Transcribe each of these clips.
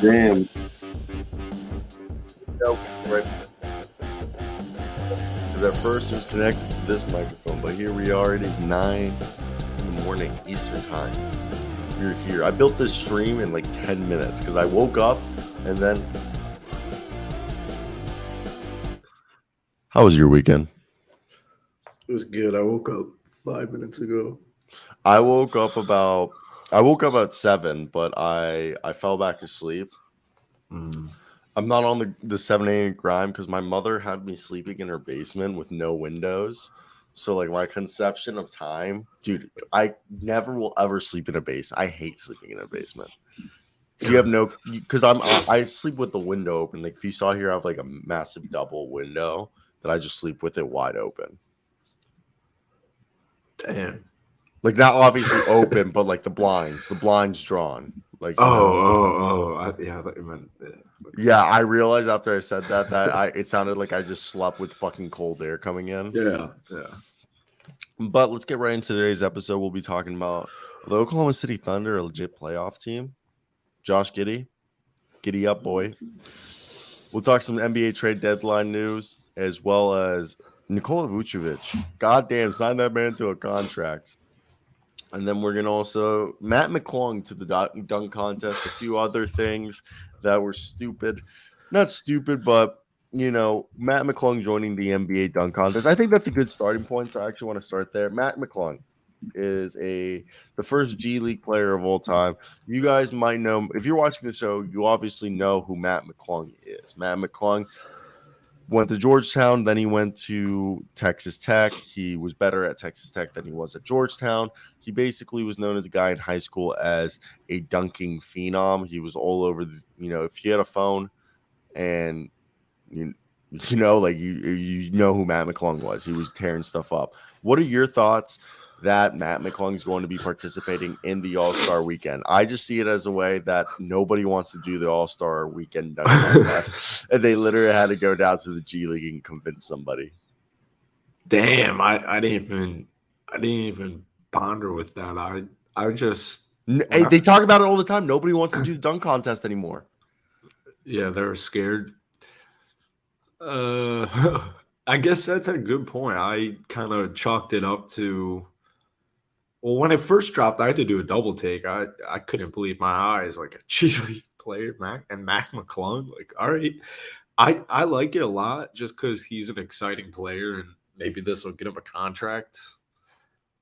Damn. No, right. Because at first it was connected to this microphone, but here we are. It is 9 in the morning Eastern time. We're here. I built this stream in like 10 minutes because I woke up and then. How was your weekend? It was good. I woke up 5 minutes ago. I woke up at 7, but I fell back asleep. I'm not on the 7 a.m. grind because my mother had me sleeping in her basement with no windows. So like my conception of time, dude, I never will ever sleep in a basement. I hate sleeping in a basement. You have no, because I sleep with the window open. Like if you saw here, I have like a massive double window that I just sleep with it wide open. Damn. Like not obviously open, but like the blinds drawn. Like I thought you meant yeah. I realized after I said that it sounded like I just slept with fucking cold air coming in. Yeah. But let's get right into today's episode. We'll be talking about the Oklahoma City Thunder, a legit playoff team. Josh Giddey up, boy. We'll talk some NBA trade deadline news as well as Nikola Vucevic. Goddamn, sign that man to a contract. And then we're going to also Matt McClung to the dunk contest, a few other things that were stupid. Not stupid, but, you know, Matt McClung joining the NBA dunk contest. I think that's a good starting point, so I actually want to start there. Matt McClung is the first G League player of all time. You guys might know, if you're watching the show, you obviously know who Matt McClung is. Matt McClung went to Georgetown, then he went to Texas Tech. He was better at Texas Tech than he was at Georgetown. He basically was known as a guy in high school as a dunking phenom. He was all over if you had a phone and you know who Matt McClung was. He was tearing stuff up. What are your thoughts that Matt McClung is going to be participating in the All-Star Weekend? I just see it as a way that nobody wants to do the All-Star Weekend dunk contest, and they literally had to go down to the G League and convince somebody. Damn, I didn't even ponder with that. They talk about it all the time. Nobody wants to do the dunk contest anymore. Yeah, they're scared. I guess that's a good point. I kind of chalked it up to. Well, when it first dropped, I had to do a double take. I couldn't believe my eyes. Like a G League player, Mac McClung. Like, all right, I like it a lot just because he's an exciting player, and maybe this will get him a contract.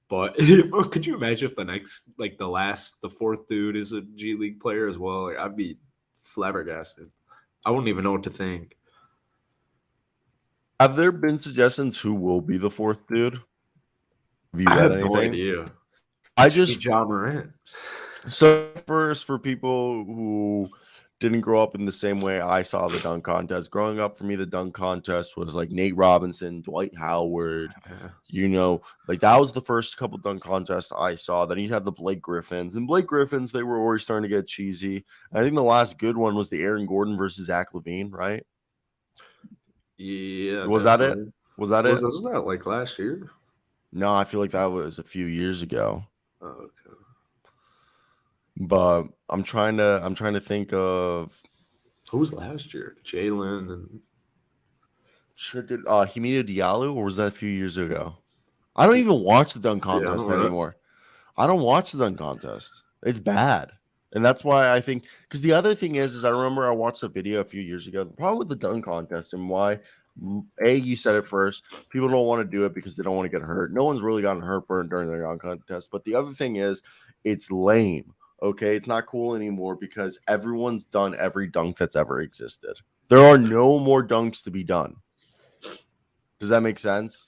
But could you imagine if the fourth dude is a G League player as well? Like, I'd be flabbergasted. I wouldn't even know what to think. Have there been suggestions who will be the fourth dude? Have you read anything? No idea. I just Ja Morant. So first, for people who didn't grow up in the same way I saw the dunk contest, growing up for me, the dunk contest was like Nate Robinson, Dwight Howard. That was the first couple dunk contests I saw. Then you had the Blake Griffins, and Blake Griffins, they were already starting to get cheesy. I think the last good one was the Aaron Gordon versus Zach LaVine, right? Yeah. Was that it? Wasn't that like last year? No, I feel like that was a few years ago. Oh, okay. But I'm trying to think of who was last year. Jalen and Hamidou Diallo, or was that a few years ago? I don't even watch the dunk contest anymore. I don't watch the dunk contest. It's bad. And that's why I think, because the other thing is I remember I watched a video a few years ago, the problem with the dunk contest and why, you said it first, people don't want to do it because they don't want to get hurt. No one's really gotten hurt during the dunk contest. But the other thing is it's lame. Okay, it's not cool anymore because everyone's done every dunk that's ever existed. There are no more dunks to be done. Does that make sense?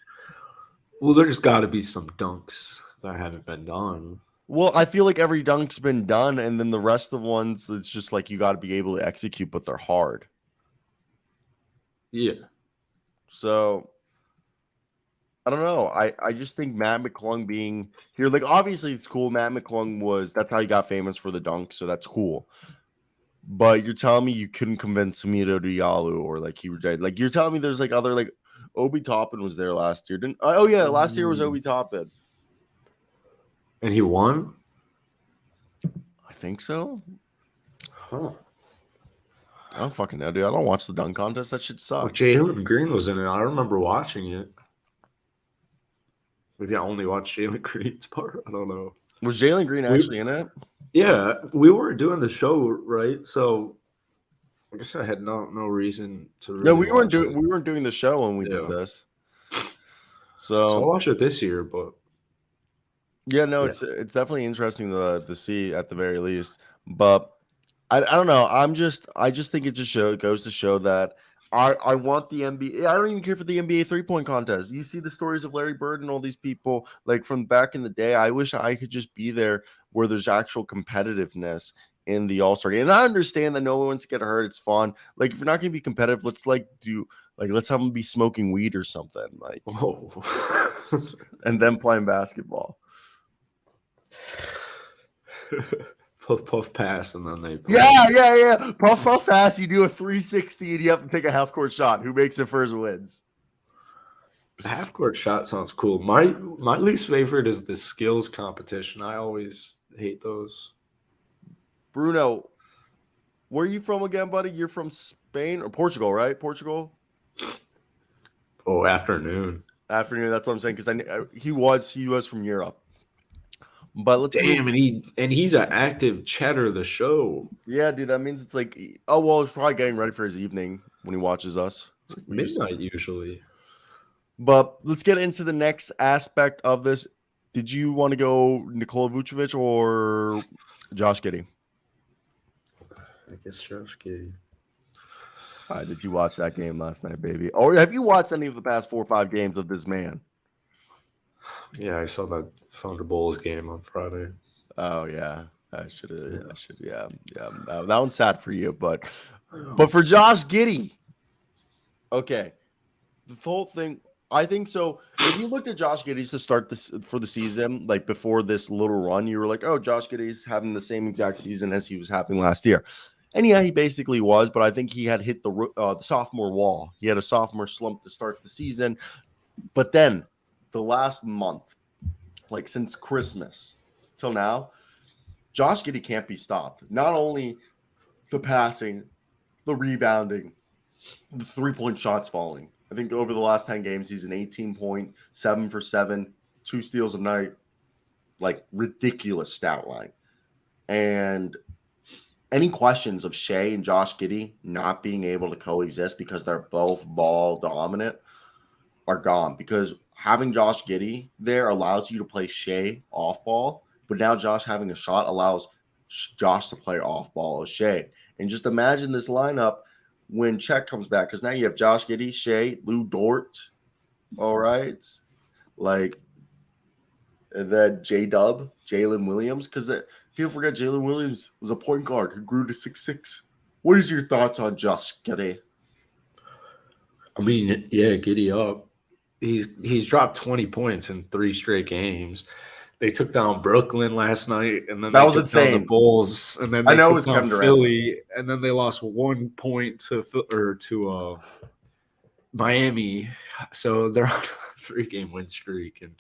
Well, there's got to be some dunks that haven't been done. Well, I feel like every dunk's been done, and then the rest of the ones, it's just like you got to be able to execute, but they're hard. Yeah. So, I don't know. I just think Matt McClung being here, like, obviously it's cool. Matt McClung that's how he got famous for the dunk, so that's cool. But you're telling me you couldn't convince Hamidou Diallo or like you're telling me there's like other like Obi Toppin was there last year. Last year was Obi Toppin. And he won? I think so. Huh. I don't fucking know, dude. I don't watch the dunk contest. That shit Well, sucks. Jalen Green was in it. I remember watching it. Maybe I only watched Jalen Green's part. I don't know. Was Jalen Green actually in it? Yeah, we were doing the show, right? So I guess I had no reason to really No, we weren't watch doing it. we weren't doing the show when we did Yeah. this. So I'll So watch it this year, but yeah, no, Yeah. it's definitely interesting to see at the very least. But I don't know. I just think it just goes to show that I want the NBA. I don't even care for the NBA 3-point contest. You see the stories of Larry Bird and all these people like from back in the day. I wish I could just be there where there's actual competitiveness in the All-Star game. And I understand that no one wants to get hurt. It's fun. Like if you're not going to be competitive, let's let's have them be smoking weed or something like, and then playing basketball. puff pass, and then they Yeah. Puff fast. You do a 360 and you have to take a half court shot. Who makes it first wins. The half court shot sounds cool. My least favorite is the skills competition. I always hate those. Bruno, where are you from again, buddy? You're from Spain or Portugal, right? Portugal. Oh, afternoon. That's what I'm saying because he was from Europe. But let's Damn, and he's an active chatter of the show. Yeah, dude, that means it's like he's probably getting ready for his evening when he watches us. It's like midnight usually. But let's get into the next aspect of this. Did you want to go Nikola Vucevic or Josh Giddey? I guess Josh Giddey. Did you watch that game last night, baby? Or have you watched any of the past 4 or 5 games of this man? Yeah, I saw that Thunder Bulls game on Friday. Oh yeah, yeah. That one's sad for you, but for Josh Giddey, okay, the whole thing. I think so. If you looked at Josh Giddey's to start this for the season, like before this little run, you were like, "Oh, Josh Giddey's having the same exact season as he was having last year," and yeah, he basically was. But I think he had hit the sophomore wall. He had a sophomore slump to start the season, but then the last month, like since Christmas till now, Josh Giddey can't be stopped. Not only the passing, the rebounding, the 3-point shots falling. I think over the last 10 games, he's an 18 point, 7 for 7, 2 steals a night, like ridiculous stat line. And any questions of Shea and Josh Giddey not being able to coexist because they're both ball dominant are gone. Because having Josh Giddey there allows you to play Shea off ball, but now Josh having a shot allows Josh to play off ball as Shea. And just imagine this lineup when Chet comes back, because now you have Josh Giddey, Shea, Lou Dort, all right, like then J-Dub, Jalen Williams, because people forget Jalen Williams was a point guard who grew to 6'6". What is your thoughts on Josh Giddey? I mean, yeah, Giddy up. He's dropped 20 points in 3 straight games. They took down Brooklyn last night, and then That they was took down insane. the Bulls, and then they it took was down Kevin Durant. Philly, and then they lost 1 point to Miami. So they're on a 3-game win streak, and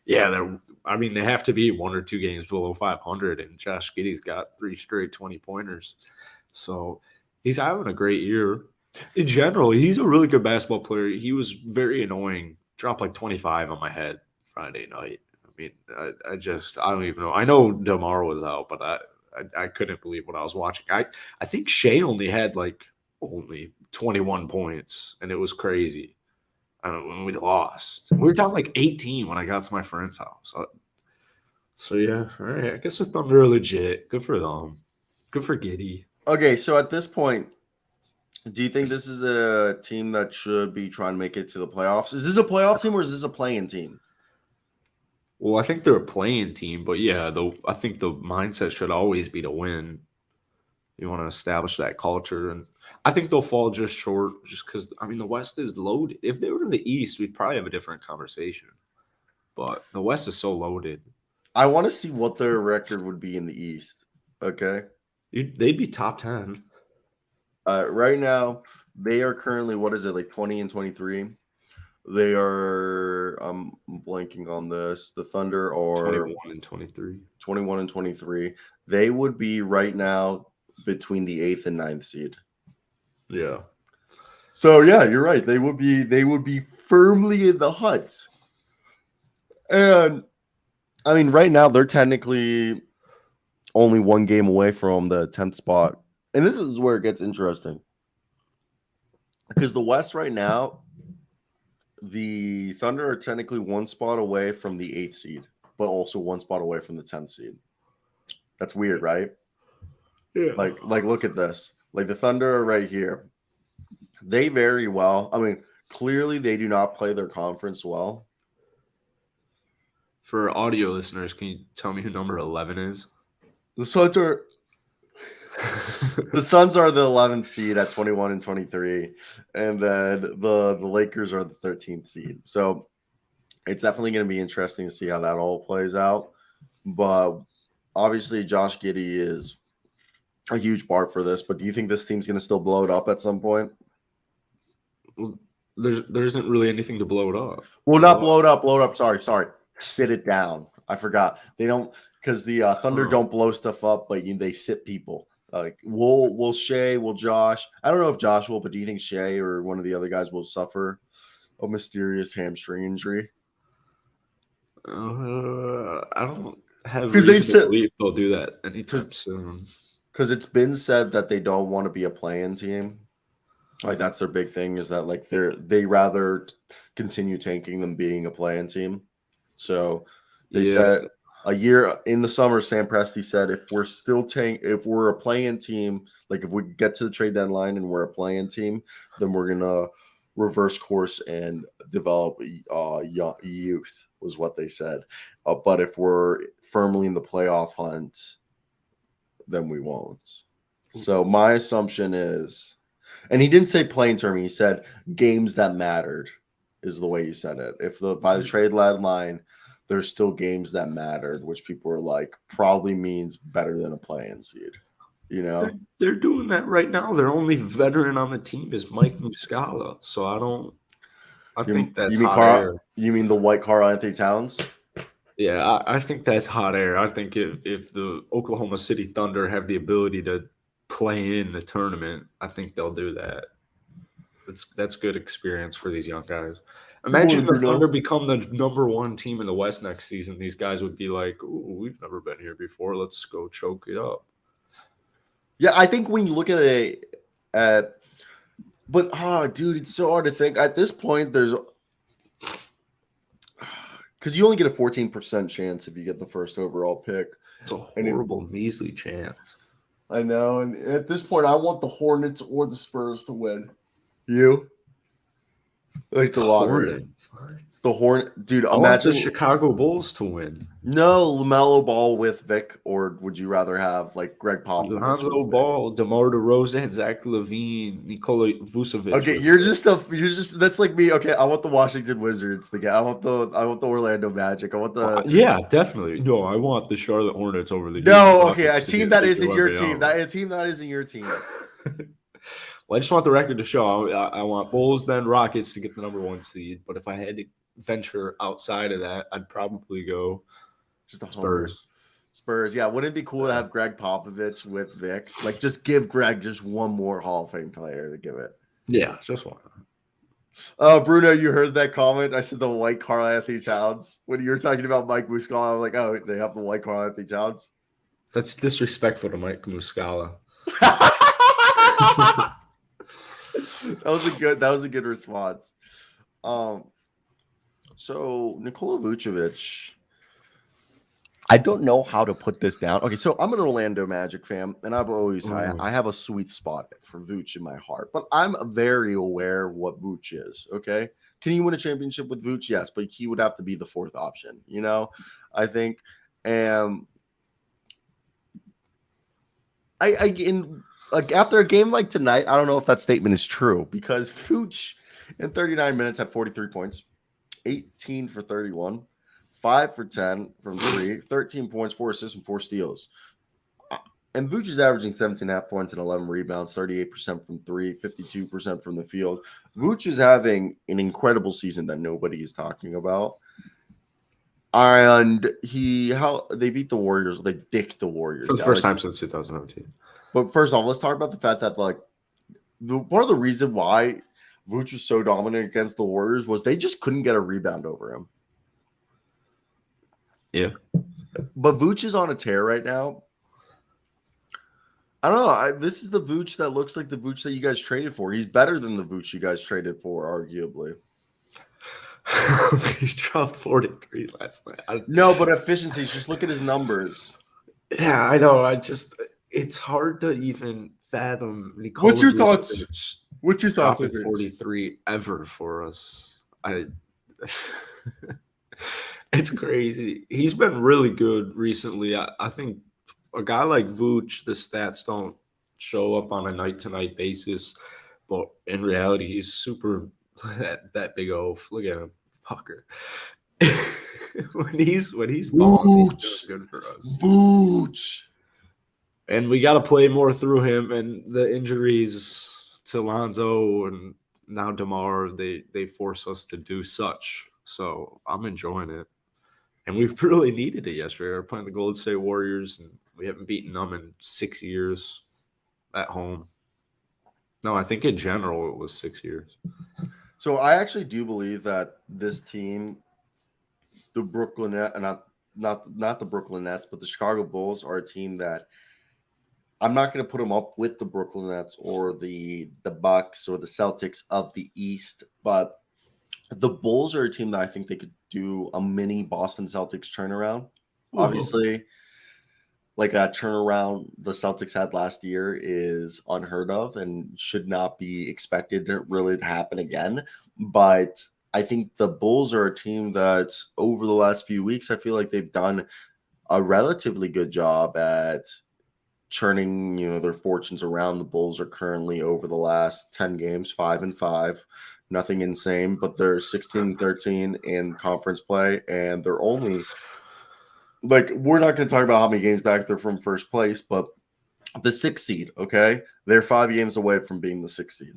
yeah, they have to be 1 or 2 games below 500, and Josh Giddey's got 3 straight 20-pointers. So he's having a great year. In general, he's a really good basketball player. He was very annoying. Dropped like 25 on my head Friday night. I mean, I don't even know. I know DeMar was out, but I couldn't believe what I was watching. I think Shea only had like only 21 points, and it was crazy. I don't know when we lost. We were down like 18 when I got to my friend's house. So yeah, all right. I guess the Thunder are legit. Good for them. Good for Giddey. Okay, so at this point, do you think this is a team that should be trying to make it to the playoffs? Is this a playoff team or is this a play-in team? Well, I think they're a playing team, but yeah, I think the mindset should always be to win. You want to establish that culture, and I think they'll fall just short just because, I mean, the West is loaded. If they were in the East, we'd probably have a different conversation, but the West is so loaded. I want to see what their record would be in the East, okay? They'd be top 10. Right now, they are currently, what is it, like 20 and 23? They are, I'm blanking on this, the Thunder are 21 and 23. 21 and 23. They would be right now between the 8th and 9th seed. Yeah. So yeah, you're right. They would be firmly in the hunt. And I mean, right now they're technically only one game away from the 10th spot. And this is where it gets interesting. Because the West right now, the Thunder are technically one spot away from the 8th seed, but also one spot away from the 10th seed. That's weird, right? Yeah. Like look at this. Like the Thunder are right here. They very well. I mean, clearly they do not play their conference well. For audio listeners, can you tell me who number 11 is? The Suns are the 11th seed at 21 and 23, and then the Lakers are the 13th seed. So it's definitely going to be interesting to see how that all plays out. But obviously, Josh Giddey is a huge part for this. But do you think this team's going to still blow it up at some point? There isn't really anything to blow it up. Well, not blow it up. Blow it up. Sorry. Sit it down. I forgot. They don't, because the Thunder don't blow stuff up, but they sit people. Like will Shea, will Josh? I don't know if Josh will, but do you think Shea or one of the other guys will suffer a mysterious hamstring injury? I don't have reason to believe they'll do that anytime soon. Because it's been said that they don't want to be a play-in team. Like that's their big thing, is that like they rather continue tanking than being a play-in team. So they said a year in the summer, Sam Presti said if we're a play-in team, like if we get to the trade deadline and we're a play-in team, then we're gonna reverse course and develop youth, was what they said. But if we're firmly in the playoff hunt, then we won't. So my assumption is, and he didn't say playing term, he said games that mattered is the way he said it. If by the trade deadline, there's still games that mattered, which people are like, probably means better than a play-in seed. You know? They're doing that right now. Their only veteran on the team is Mike Muscala. So I think that's hot air. You mean the white Karl-Anthony Towns? Yeah, I think that's hot air. I think if the Oklahoma City Thunder have the ability to play in the tournament, I think they'll do that. That's good experience for these young guys. Imagine the Thunder become the number one team in the West next season. These guys would be like, "Ooh, we've never been here before. Let's go choke it up." Yeah, I think when you look at it, dude, it's so hard to think. At this point, there's because you only get a 14% chance if you get the first overall pick. It's a horrible, measly chance. I know, and at this point, I want the Hornets or the Spurs to win. You? Like the lottery. The Hornet, dude. I want the Chicago Bulls to win. No, LaMelo Ball with Vic, or would you rather have like Greg Popovich? Lonzo Ball, DeMar DeRozan, Zach LaVine, Nikola Vucevic. Okay, you're just that's like me. Okay, I want the Washington Wizards to get. I want the Orlando Magic. I want the yeah, definitely. No, I want the Charlotte Hornets over the. No, okay, a team that isn't your team. A team that isn't your team. Well, I just want the record to show. I want Bulls, then Rockets to get the number one seed. But if I had to venture outside of that, I'd probably go just the Spurs. Spurs, yeah. Wouldn't it be cool to have Greg Popovich with Vic? Like, just give Greg just one more Hall of Fame player to give it. Yeah, just one. Bruno, you heard that comment? I said the white Karl-Anthony Towns. When you were talking about Mike Muscala, I was like, oh, they have the white Karl-Anthony Towns? That's disrespectful to Mike Muscala. That was a good response. So Nikola Vucevic, I don't know how to put this down. Okay, so I'm an Orlando Magic fan, and I've always I have a sweet spot for Vuce in my heart, but I'm very aware of what Vuce is. Okay, can you win a championship with Vuce? Yes, but he would have to be the fourth option. You know, I think, and like after a game like tonight, I don't know if that statement is true, because Vuce in 39 minutes had 43 points, 18 for 31, 5 for 10 from 3, 13 points, 4 assists, and 4 steals. And Vuce is averaging 17.5 points and 11 rebounds, 38% from 3, 52% from the field. Vuce is having an incredible season that nobody is talking about. And they beat the Warriors. They dicked the Warriors for the first time since 2017. But first off, let's talk about the fact that like part of the reason why Vooch was so dominant against the Warriors was they just couldn't get a rebound over him. Yeah. But Vooch is on a tear right now. I don't know. This is the Vooch that looks like the Vooch that you guys traded for. He's better than the Vooch you guys traded for, arguably. He dropped 43 last night. No, but efficiency. Just look at his numbers. Yeah, I know. It's hard to even fathom. What's your thoughts? What's your thoughts? 43 ever for us. It's crazy. He's been really good recently. I think a guy like Vooch, the stats don't show up on a night-to-night basis, but in reality, he's super that big oaf. Look at him, fucker. when he's balling, he's doing good for us. Vooch. And we got to play more through him, and the injuries to Lonzo and now DeMar, they force us to do such. So I'm enjoying it. And we really needed it yesterday. We're playing the Golden State Warriors, and we haven't beaten them in 6 years at home. No, I think in general it was 6 years. So I actually do believe that this team, the Brooklyn Nets, not the Brooklyn Nets, but the Chicago Bulls are a team that I'm not going to put them up with the Brooklyn Nets or the Bucks or the Celtics of the East, but the Bulls are a team that I think they could do a mini Boston Celtics turnaround. Ooh. Obviously, like a turnaround the Celtics had last year is unheard of and should not be expected to really happen again. But I think the Bulls are a team that over the last few weeks, I feel like they've done a relatively good job at turning, their fortunes around. The Bulls are currently over the last 10 games, 5-5. Nothing insane, but they're 16-13 in conference play, and they're only we're not going to talk about how many games back they're from first place, but the 6th seed, okay? They're 5 games away from being the 6th seed.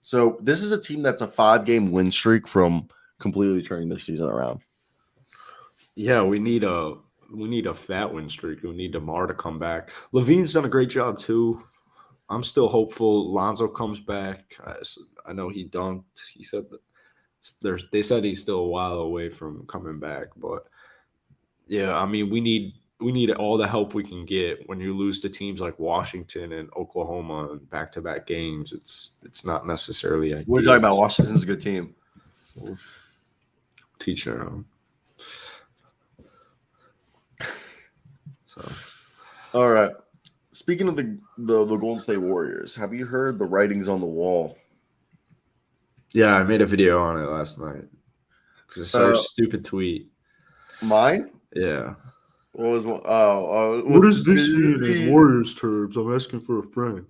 So this is a team that's a 5-game win streak from completely turning their season around. Yeah, we need a fat win streak. We need DeMar to come back. Levine's done a great job too. I'm still hopeful Lonzo comes back. I know he dunked. He said that they said he's still a while away from coming back, but yeah, I mean we need all the help we can get. When you lose to teams like Washington and Oklahoma in back-to-back games, it's not necessarily ideal. We're talking about Washington's a good team. We'll teach their own. So, all right. Speaking of the Golden State Warriors, have you heard the writings on the wall? Yeah, I made a video on it last night because I saw a stupid tweet. Mine? Yeah. What was what does this mean in Warriors terms? I'm asking for a friend.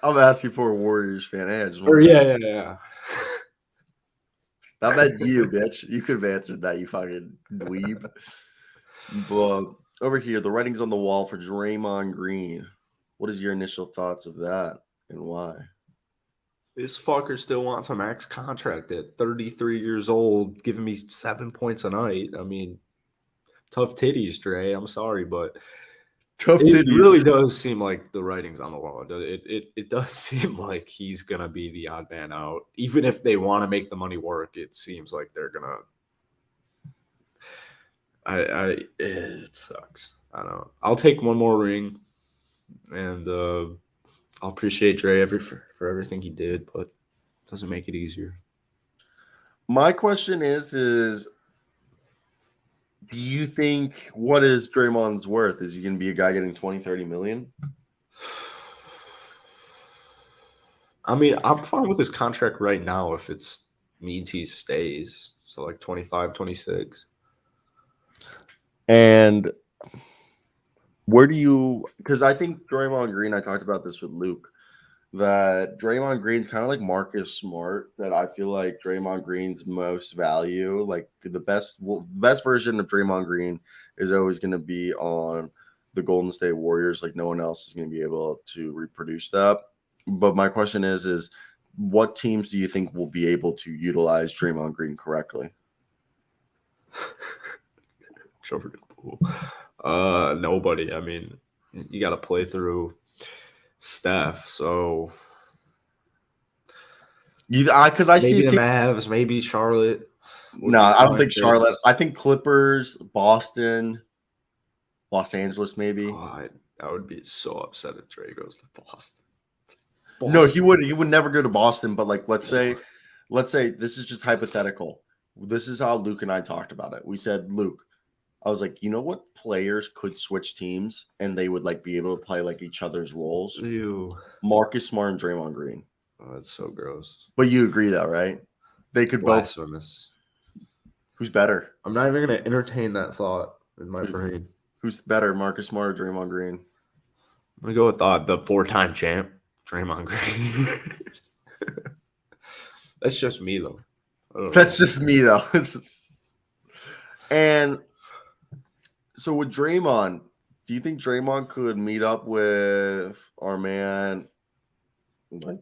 I'm asking for a Warriors fan. Hey, yeah. That meant you, bitch. You could have answered that, you fucking dweeb. But over here, the writings on the wall for Draymond Green. What is your initial thoughts of that and why? This fucker still wants a max contract at 33 years old, giving me 7 points a night. I mean, tough titties, Dre. I'm sorry, but it really does seem like the writing's on the wall. It does seem like he's going to be the odd man out. Even if they want to make the money work, it seems like they're going to it sucks. I don't know. I'll take one more ring, and I'll appreciate Dre for everything he did, but it doesn't make it easier. My question is do you think what is Draymond's worth? Is he going to be a guy getting 20, 30 million? I mean, I'm fine with his contract right now if it means he stays. So like 25, 26. And where do you – because I think Draymond Green, I talked about this with Luke, that Draymond Green's kind of like Marcus Smart, that I feel like Draymond Green's most value, like the best version of Draymond Green is always going to be on the Golden State Warriors. Like no one else is going to be able to reproduce that. But my question is what teams do you think will be able to utilize Draymond Green correctly? Jordan Poole. Nobody. I mean, you got to play through Steph. So Because I see Maybe a the team. Mavs, maybe Charlotte. Would No, be I don't fine think Charlotte. fits. I think Clippers, Boston, Los Angeles, maybe. Oh, I would be so upset if Dre goes to Boston. No, he would. He would never go to Boston. But like, let's say this is just hypothetical. This is how Luke and I talked about it. We said, Luke, I was like, you know what players could switch teams and they would like be able to play like each other's roles? Ew. Marcus Smart and Draymond Green. Oh, that's so gross. But you agree though, right? They could both. Blasphemous. Who's better? I'm not even going to entertain that thought in my brain. Who's better, Marcus Smart or Draymond Green? I'm going to go with the 4-time champ, Draymond Green. That's just me, though. That's just me, though. And so with Draymond, do you think Draymond could meet up with our man, like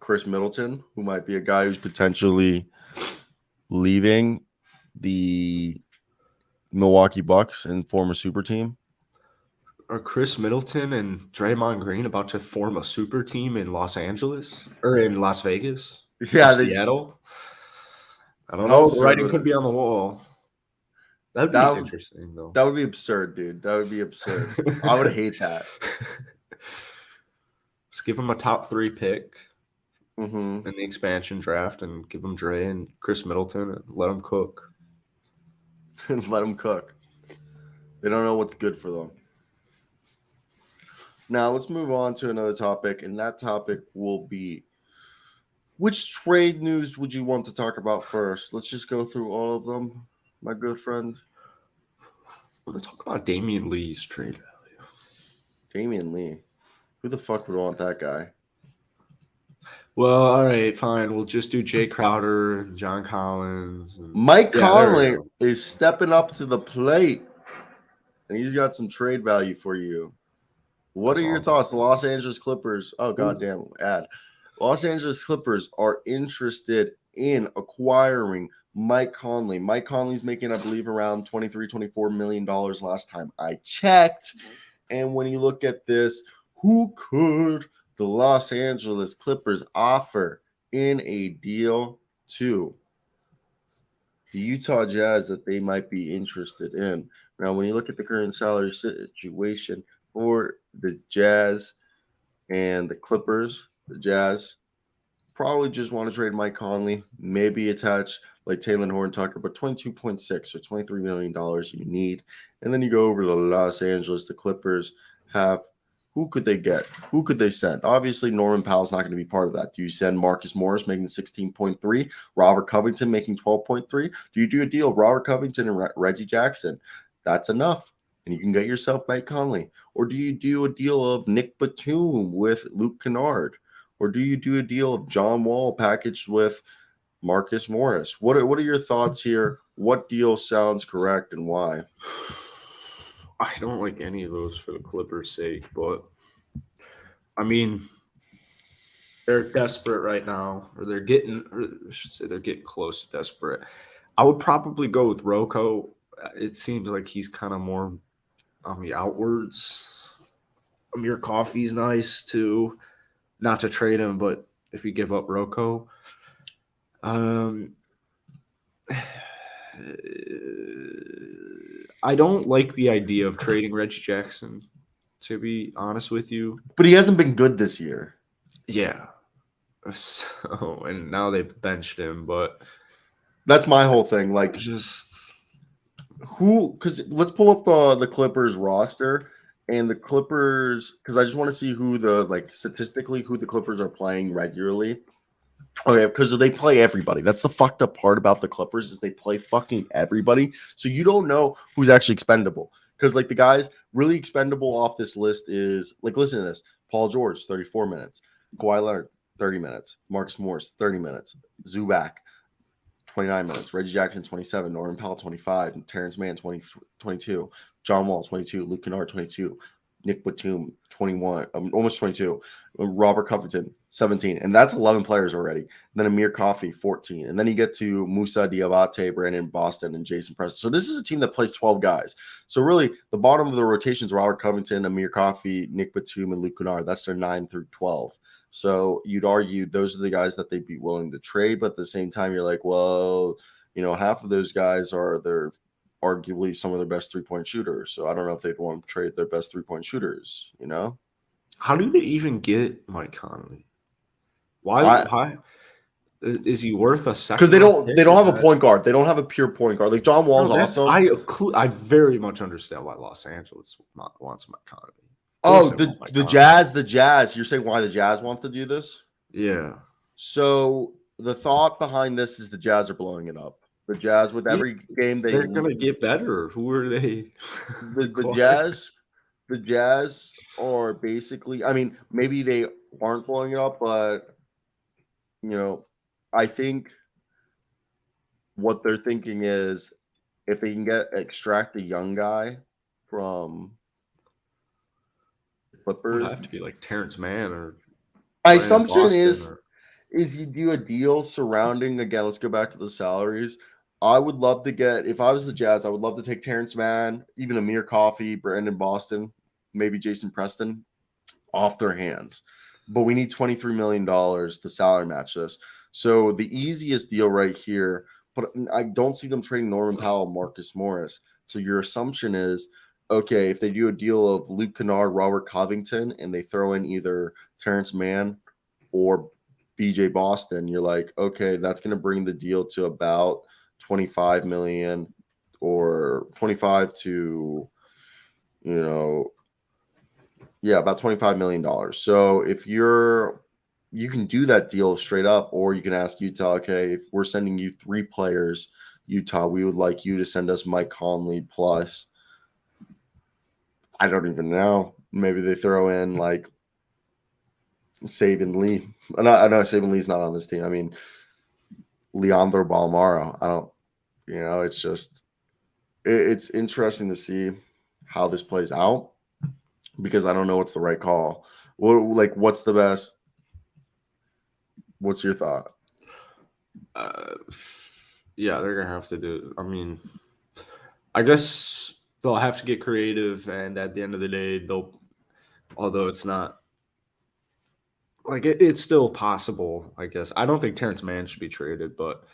Chris Middleton, who might be a guy who's potentially leaving the Milwaukee Bucks and form a super team? Are Chris Middleton and Draymond Green about to form a super team in Los Angeles or in Las Vegas? Yeah, Seattle. I don't know. The so, writing could be on the wall. That'd be interesting, though. That would be absurd, dude. That would be absurd. I would hate that. Just give him a top 3 pick in the expansion draft and give him Dre and Chris Middleton and let them cook. Let them cook. They don't know what's good for them. Now, let's move on to another topic, and that topic will be which trade news would you want to talk about first? Let's just go through all of them, my good friend. We're going to talk about Damian Lee's trade value. Damian Lee. Who the fuck would want that guy? Well, all right, fine. We'll just do Jay Crowder and John Collins. And... Mike Conley is stepping up to the plate, and he's got some trade value for you. What are your thoughts? The Los Angeles Clippers. Oh, goddamn ad. Los Angeles Clippers are interested in acquiring Mike Conley. Mike Conley's making, I believe, around $23-24 million last time I checked. And when you look at this, who could the Los Angeles Clippers offer in a deal to the Utah Jazz that they might be interested in? Now, when you look at the current salary situation for the Jazz and the Clippers, the Jazz probably just want to trade Mike Conley, maybe attach like Taylor Horn Tucker, but 22.6 or $23 million you need. And then you go over to Los Angeles. The Clippers have who could they get? Who could they send? Obviously, Norman Powell's not going to be part of that. Do you send Marcus Morris making 16.3, Robert Covington making 12.3? Do you do a deal of Robert Covington and Reggie Jackson? That's enough. And you can get yourself Mike Conley. Or do you do a deal of Nick Batum with Luke Kennard? Or do you do a deal of John Wall packaged with Marcus Morris? What are your thoughts here? What deal sounds correct and why? I don't like any of those for the Clippers' sake, but I mean, they're desperate right now, or I should say they're getting close to desperate. I would probably go with Rocco. It seems like he's kind of more on the outwards. Amir Coffey's nice too. Not to trade him, but if you give up Rocco, I don't like the idea of trading Reggie Jackson, to be honest with you. But he hasn't been good this year. Yeah. So, and now they've benched him, but that's my whole thing. Like, just who? Because let's pull up the Clippers roster and the Clippers. Because I just want to see who statistically who the Clippers are playing regularly. Okay, because they play everybody. That's the fucked up part about the Clippers is they play fucking everybody. So you don't know who's actually expendable. Because like the guys really expendable off this list is like, listen to this: Paul George, 34 minutes; Kawhi Leonard, 30 minutes; Marcus Morris, 30 minutes; Zubac, 29 minutes; Reggie Jackson, 27; Norman Powell, 25; and Terrence Mann, 22; John Wall, 22; Luke Kennard, 22; Nick Batum, 21, almost 22. Robert Covington, 17. And that's 11 players already. And then Amir Coffey, 14. And then you get to Musa Diabate, Brandon Boston, and Jason Preston. So this is a team that plays 12 guys. So really, the bottom of the rotation is Robert Covington, Amir Coffey, Nick Batum, and Luke Kennard. That's their 9 through 12. So you'd argue those are the guys that they'd be willing to trade. But at the same time, you're like, well, half of those guys are their arguably some of their best three-point shooters. So I don't know if they'd want to trade their best three-point shooters, How do they even get Mike Conley? Why is he worth a second? Because they don't have a point guard. They don't have a pure point guard. Like John Wall's awesome. I very much understand why Los Angeles wants Mike Conley. Oh, the Jazz. You're saying why the Jazz want to do this? Yeah. So the thought behind this is the Jazz are blowing it up. The Jazz, with every game they're gonna get better. Who are they? The Jazz are basically. I mean, maybe they aren't blowing it up, but I think what they're thinking is if they can extract a young guy from Clippers, it'd have to be like Terrence Mann or. My assumption is you do a deal surrounding, again, let's go back to the salaries. I would love to get, if I was the Jazz, I would love to take Terrence Mann, even Amir Coffey, Brandon Boston, maybe Jason Preston off their hands. But we need $23 million to salary match this. So the easiest deal right here, but I don't see them trading Norman Powell, Marcus Morris. So your assumption is, okay, if they do a deal of Luke Kennard, Robert Covington, and they throw in either Terrence Mann or BJ Boston, you're like, okay, that's going to bring the deal to about 25 million or 25 to, about $25 million. So if you can do that deal straight up, or you can ask Utah, okay, if we're sending you 3 players, Utah, we would like you to send us Mike Conley plus, I don't even know. Maybe they throw in like Saban Lee. I know Saban Lee's not on this team. I mean, Leandro Balmaro. I don't, it's just, it's interesting to see how this plays out because I don't know what's the right call. What's the best? What's your thought? Yeah, they're going to have to do, I mean, I guess they'll have to get creative, and at the end of the day, although it's not, it's still possible, I guess. I don't think Terrence Mann should be traded, but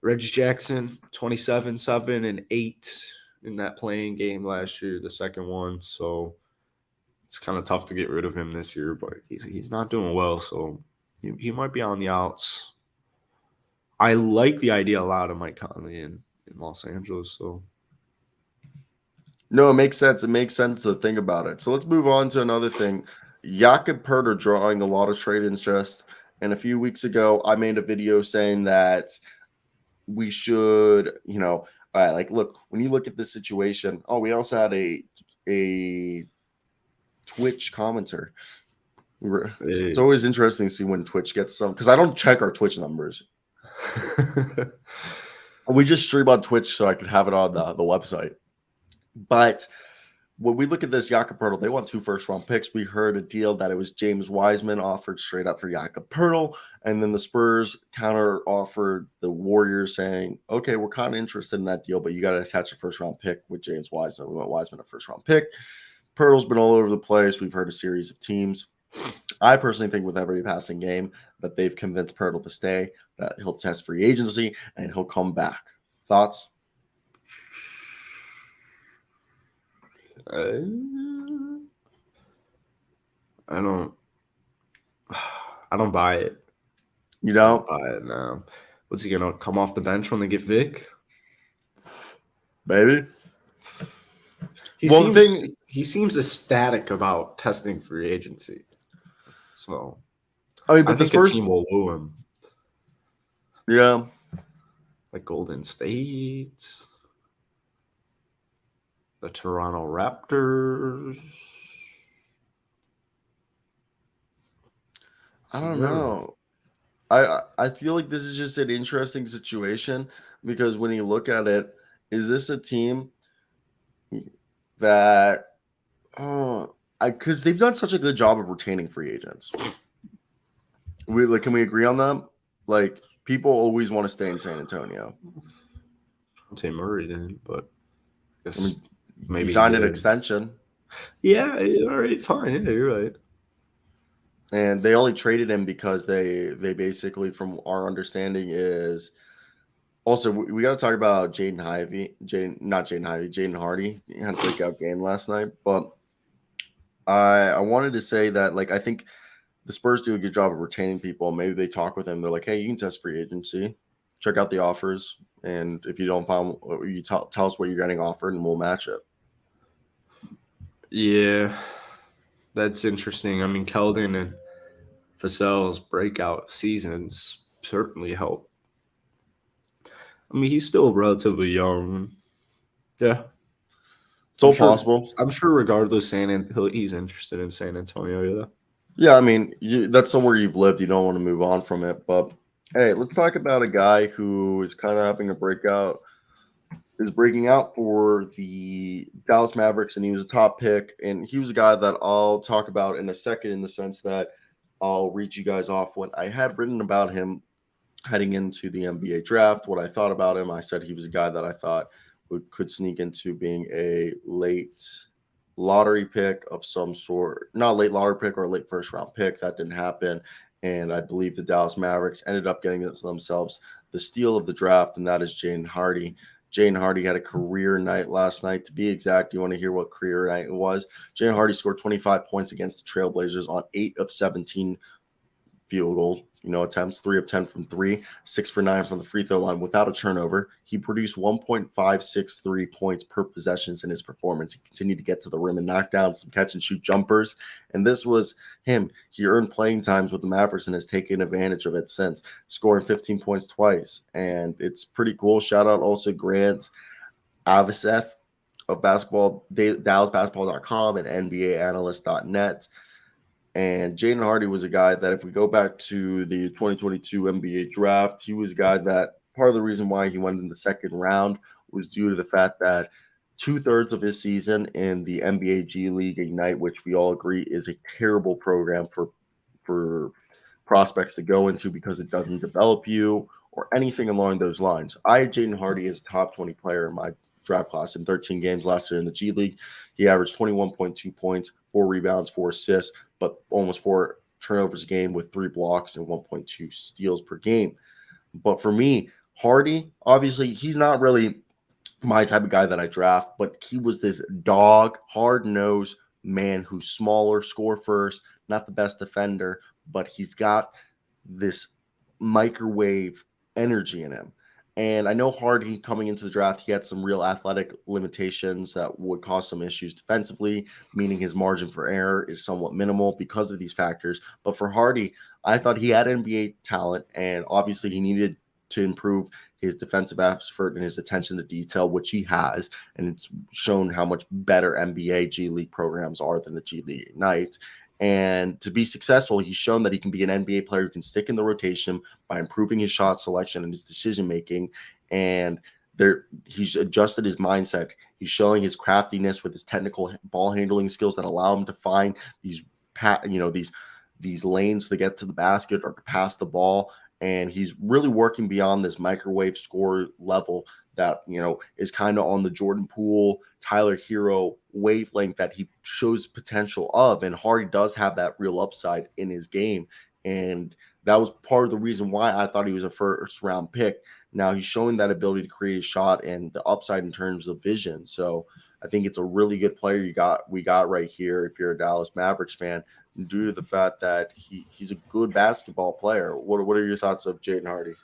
Reggie Jackson, 27, 7, and 8 in that playing game last year, the second one. So it's kind of tough to get rid of him this year, but he's not doing well, so he might be on the outs. I like the idea a lot of Mike Conley in Los Angeles, so. No, it makes sense. It makes sense to think about it. So let's move on to another thing. Jakob Poeltl drawing a lot of trade interest. And a few weeks ago, I made a video saying that we should, all right, look, when you look at this situation, we also had a Twitch commenter. It's always interesting to see when Twitch gets some, because I don't check our Twitch numbers. We just stream on Twitch so I could have it on the website. But when we look at this Jakob Poeltl, they want 2 first-round picks. We heard a deal that it was James Wiseman offered straight up for Jakob Poeltl, and then the Spurs counter-offered the Warriors saying, okay, we're kind of interested in that deal, but you got to attach a first-round pick with James Wiseman. We want Wiseman a first-round pick. Poeltl's been all over the place. We've heard a series of teams. I personally think with every passing game that they've convinced Poeltl to stay, that he'll test free agency, and he'll come back. Thoughts? I don't buy it. You don't? Buy it now. What's he gonna come off the bench when they get Vic? Maybe. He seems ecstatic about testing free agency. So I think a team will woo him. Yeah. Like Golden State. The Toronto Raptors. I don't know. I feel like this is just an interesting situation because when you look at it, is this a team that because they've done such a good job of retaining free agents. Can we agree on that? Like, people always want to stay in San Antonio. Say Murray didn't, but I mean, maybe he signed an did. extension. Yeah, all right, fine. Yeah, you're right. And they only traded him because they basically, from our understanding, is also we got to talk about Jaden Hardy. He had a breakout game last night, but I wanted to say that, like, I think the Spurs do a good job of retaining people. Maybe they talk with him. They're like, hey, you can test free agency, check out the offers, and if you don't find, you tell us what you're getting offered, and we'll match it. Yeah, that's interesting. I mean, Keldon and Vassell's breakout seasons certainly help. I mean, he's still relatively young. Yeah, It's all possible. I'm sure, regardless, he's interested in San Antonio. Yeah. Yeah, I mean, that's somewhere you've lived. You don't want to move on from it. But hey, let's talk about a guy who is kind of having a breakout, is breaking out for the Dallas Mavericks, and he was a top pick. And he was a guy that I'll talk about in a second, in the sense that I'll read you guys off what I had written about him heading into the NBA draft, what I thought about him. I said he was a guy that I thought could sneak into being a late lottery pick of some sort, not late lottery pick or a late first round pick. That didn't happen. And I believe the Dallas Mavericks ended up getting themselves the steal of the draft, and that is Jaden Hardy. Jaden Hardy had a career night last night. To be exact, you want to hear what career night it was? Jaden Hardy scored 25 points against the Trailblazers on 8 of 17 field goal attempts, 3 of 10 from 3, 6 for 9 from the free throw line without a turnover. He produced 1.563 points per possessions in his performance. He continued to get to the rim and knock down some catch and shoot jumpers. And this was him. He earned playing times with the Mavericks and has taken advantage of it since, scoring 15 points twice. And it's pretty cool. Shout out also Grant Avaseth of basketball, DallasBasketball.com and NBAAnalyst.net. And Jaden Hardy was a guy that, if we go back to the 2022 NBA draft, he was a guy that part of the reason why he went in the second round was due to the fact that 2/3 of his season in the NBA G League Ignite, which we all agree is a terrible program for prospects to go into because it doesn't develop you or anything along those lines. I had Jaden Hardy as a top 20 player in my draft class in 13 games last year in the G League. He averaged 21.2 points, 4 rebounds, 4 assists, but almost 4 turnovers a game with 3 blocks and 1.2 steals per game. But for me, Hardy, obviously, he's not really my type of guy that I draft, but he was this dog, hard-nosed man who's smaller, score first, not the best defender, but he's got this microwave energy in him. And I know Hardy, coming into the draft, he had some real athletic limitations that would cause some issues defensively, meaning his margin for error is somewhat minimal because of these factors. But for Hardy, I thought he had NBA talent, and obviously he needed to improve his defensive effort and his attention to detail, which he has. And it's shown how much better NBA G League programs are than the G League Ignite. And to be successful, he's shown that he can be an NBA player who can stick in the rotation by improving his shot selection and his decision making. And he's adjusted his mindset. He's showing his craftiness with his technical ball handling skills that allow him to find these lanes to get to the basket or to pass the ball. And he's really working beyond this microwave score level that, is kind of on the Jordan Poole, Tyler Hero wavelength that he shows potential of. And Hardy does have that real upside in his game. And that was part of the reason why I thought he was a first round pick. Now he's showing that ability to create a shot and the upside in terms of vision. So I think it's a really good player we got right here if you're a Dallas Mavericks fan, due to the fact that he's a good basketball player. What are your thoughts of Jaden Hardy?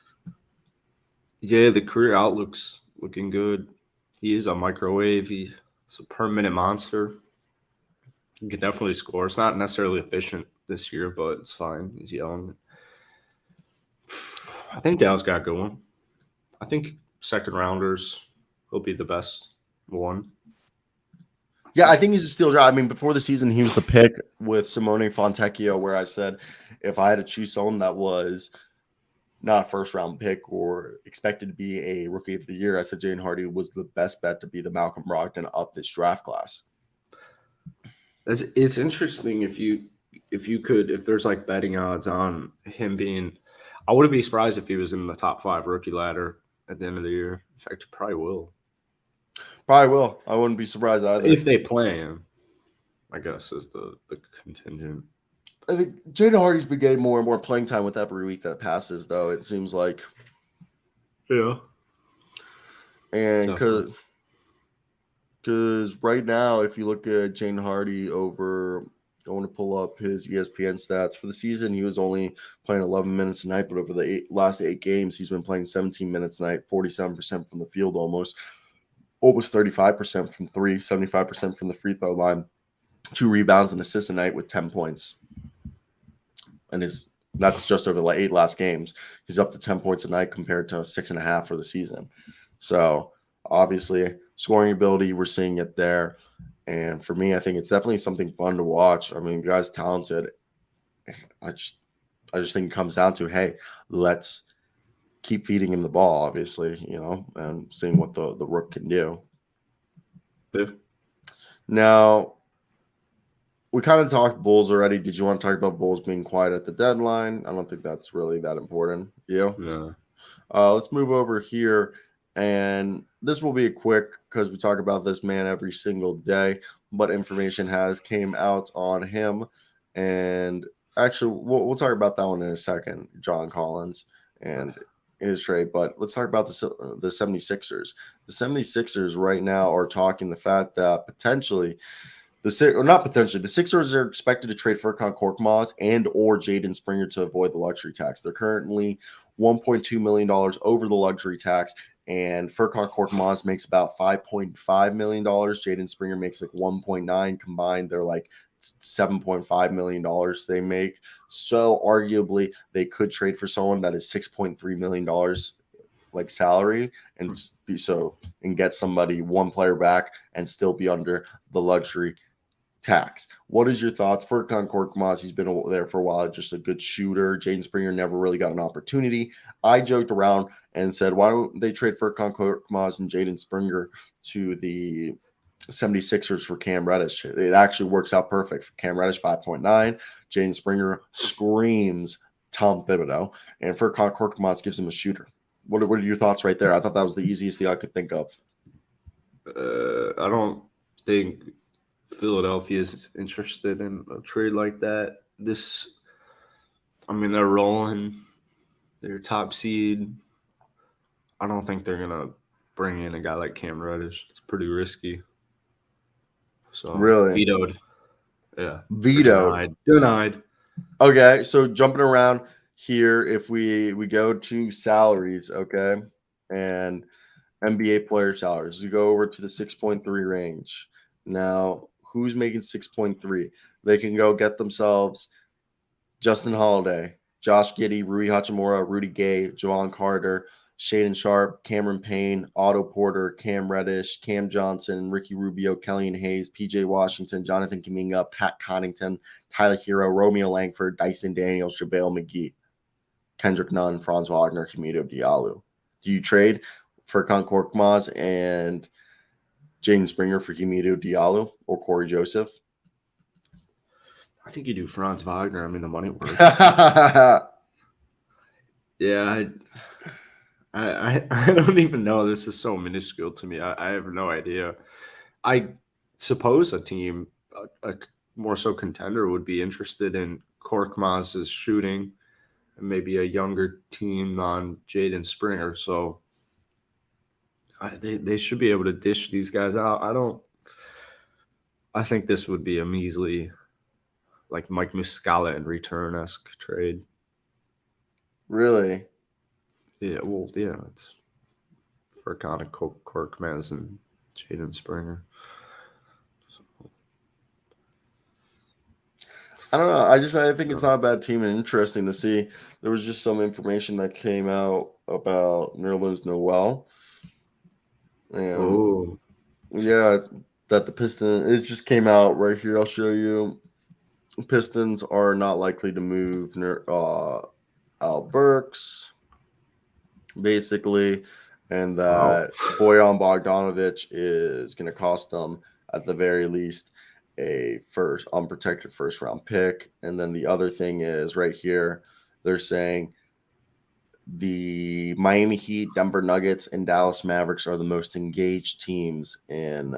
Yeah, the career outlook's looking good. He is a microwave. He's a per-minute monster. He can definitely score. It's not necessarily efficient this year, but it's fine. He's young. I think Dallas got a good one. I think second rounders will be the best one. Yeah, I think he's a steal job. I mean, before the season, he was the pick with Simone Fontecchio, where I said if I had to choose someone that was not a first-round pick or expected to be a rookie of the year, I said Jaden Hardy was the best bet to be the Malcolm Brogdon of this draft class. It's interesting if there's like betting odds on him being. I wouldn't be surprised if he was in the top 5 rookie ladder at the end of the year. In fact, he probably will Probably will. I wouldn't be surprised either. if they play him. I guess is the contingent. I think Jaden Hardy's been getting more and more playing time with every week that passes, though, it seems like. Yeah. And because right now, if you look at Jaden Hardy over, I want to pull up his ESPN stats for the season. He was only playing 11 minutes a night, but over the last 8 games, he's been playing 17 minutes a night, 47% from the field almost 35% from 3, 75% from the free throw line, 2 rebounds and assists a night with 10 points. And that's just over the 8 last games. He's up to 10 points a night compared to 6.5 for the season. So obviously, scoring ability, we're seeing it there. And for me, I think it's definitely something fun to watch. I mean, the guy's talented. I just think it comes down to, hey, let's keep feeding him the ball, obviously, and seeing what the Rook can do. Yeah. Now, we kind of talked Bulls already. Did you want to talk about Bulls being quiet at the deadline? I don't think that's really that important. No. Let's move over here. And this will be a quick because we talk about this man every single day, but information has came out on him. And actually, we'll talk about that one in a second, John Collins and his trade. But let's talk about the 76ers. The 76ers right now are talking the fact that potentially the Sixers are expected to trade Furkan Korkmaz and or Jaden Springer to avoid the luxury tax. They're currently $1.2 million over the luxury tax, and Furkan Korkmaz makes about $5.5 million. Jaden Springer makes like 1.9 combined. They're like $7.5 million they make. So arguably they could trade for someone that is $6.3 million like salary and get somebody, one player back, and still be under the luxury tax. What is your thoughts? Furkan Korkmaz, he's been there for a while, just a good shooter. Jaden Springer never really got an opportunity. I joked around and said, why don't they trade Furkan Korkmaz and Jaden Springer to the 76ers for Cam Reddish? It actually works out perfect. Cam Reddish 5.9. Jaden Springer screams Tom Thibodeau, and Furkan Korkmaz gives him a shooter. What are your thoughts right there? I thought that was the easiest thing I could think of. I don't think Philadelphia is interested in a trade like that. They're rolling. They're top seed. I don't think they're going to bring in a guy like Cam Reddish. It's pretty risky. So really? Vetoed. Yeah. Vetoed. Denied. Okay, so jumping around here, if we go to salaries, okay, and NBA player salaries, we go over to the 6.3 range. Now, who's making 6.3? They can go get themselves Justin Holiday, Josh Giddey, Rui Hachimura, Rudy Gay, Javon Carter, Shaedon Sharp, Cameron Payne, Otto Porter, Cam Reddish, Cam Johnson, Ricky Rubio, Kellyan Hayes, PJ Washington, Jonathan Kuminga, Pat Connaughton, Tyler Hero, Romeo Langford, Dyson Daniels, JaVale McGee, Kendrick Nunn, Franz Wagner, Hamidou Diallo. Do you trade Furkan Korkmaz and Jaden Springer for Hamidou Diallo or Corey Joseph? I think you do Franz Wagner. I mean, the money works. Yeah, I don't even know. This is so minuscule to me. I have no idea. I suppose a team, a more so contender, would be interested in Korkmaz's shooting and maybe a younger team on Jaden Springer. So they should be able to dish these guys out. I think this would be a measly, like Mike Muscala and return-esque trade. Really? Yeah, well, yeah, it's Furkan Korkmaz and Jaden Springer. I don't know. I think it's not a bad team and interesting to see. There was just some information that came out about Nerlens Noel. And yeah, that the Pistons, it just came out right here. I'll show you. Pistons are not likely to move Al Burks, basically, and that Bojan Bogdanovic is going to cost them at the very least. a first unprotected first round pick. And then the other thing is right here, they're saying the Miami Heat, Denver Nuggets, and Dallas Mavericks are the most engaged teams in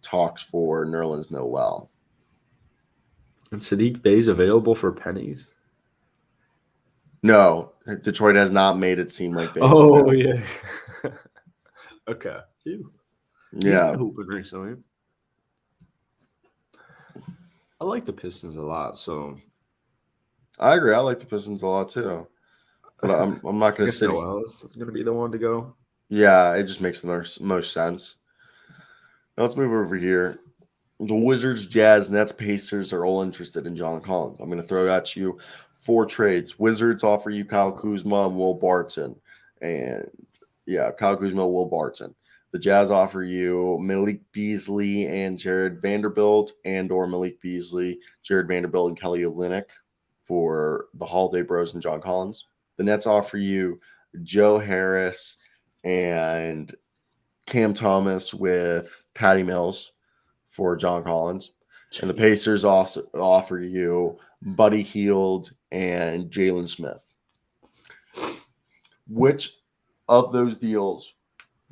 talks for Nerlens Noel. And Sadiq Bey's available for pennies. No, Detroit has not made it seem like Bey's Oh, available. yeah. Okay. Phew. He's Yeah. been hooping recently. I like the Pistons a lot, so I agree. I like the Pistons a lot too. But I'm not I going to guess sit. Noel is going to be the one to go. Yeah, it just makes the most sense. Now let's move over here. The Wizards, Jazz, Nets, Pacers are all interested in John Collins. I'm going to throw at you 4 trades. Wizards offer you Kyle Kuzma and Will Barton. And yeah, Kyle Kuzma, Will Barton. The Jazz offer you Malik Beasley and Jared Vanderbilt, and or Malik Beasley, Jared Vanderbilt, and Kelly Olynyk for the Holiday Bros and John Collins. The Nets offer you Joe Harris and Cam Thomas with Patty Mills for John Collins. And the Pacers also offer you Buddy Hield and Jalen Smith. Which of those deals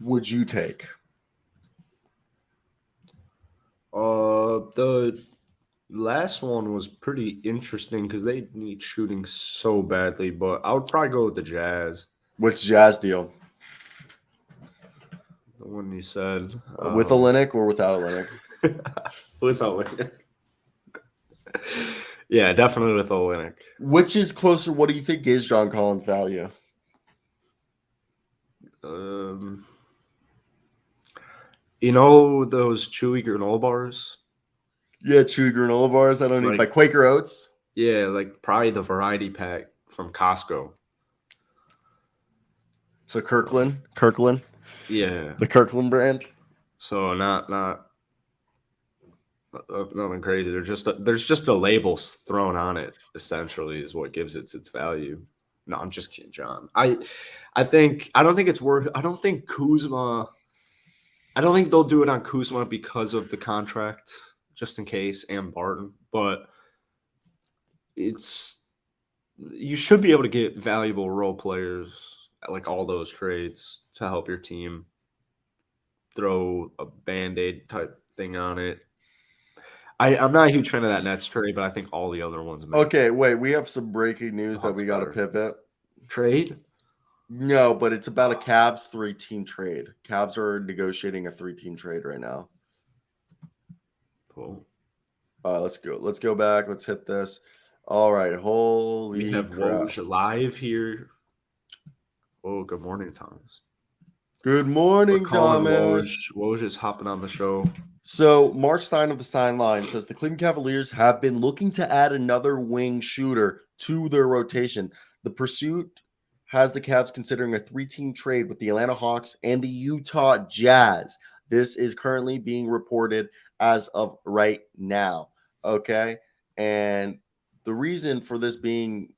would you take? The last one was pretty interesting because they need shooting so badly, but I would probably go with the Jazz. Which Jazz deal? The one you said. With Olynyk or without Olynyk? With Olynyk. Yeah, definitely with Olynyk. Which is closer? What do you think is John Collins' value? You know those chewy granola bars? Yeah, chewy granola bars. I don't need by Quaker Oats. Yeah, like probably the variety pack from Costco. So Kirkland. Yeah, The Kirkland brand. So not nothing crazy. There's just a label thrown on it. Essentially, is what gives it its value. No, I'm just kidding, John. I don't think it's worth. I don't think Kuzma. I don't think they'll do it on Kuzma because of the contract, just in case, and Barton. But you should be able to get valuable role players like all those trades to help your team. Throw a Band-Aid type thing on it. I'm not a huge fan of that Nets trade, but I think all the other ones. Okay, wait. We have some breaking news that we got to pivot. Trade? No, but it's about a Cavs 3-team trade. Cavs are negotiating a 3-team trade right now. Cool. Let's go. Let's go back. Let's hit this. All right. Holy we have crap. Woj live here. Oh, good morning, Thomas. Good morning, Thomas. Woj is hopping on the show. So Mark Stein of the Stein Line says the Cleveland Cavaliers have been looking to add another wing shooter to their rotation. The pursuit has the Cavs considering a 3-team trade with the Atlanta Hawks and the Utah Jazz. This is currently being reported as of right now. Okay. And the reason for this being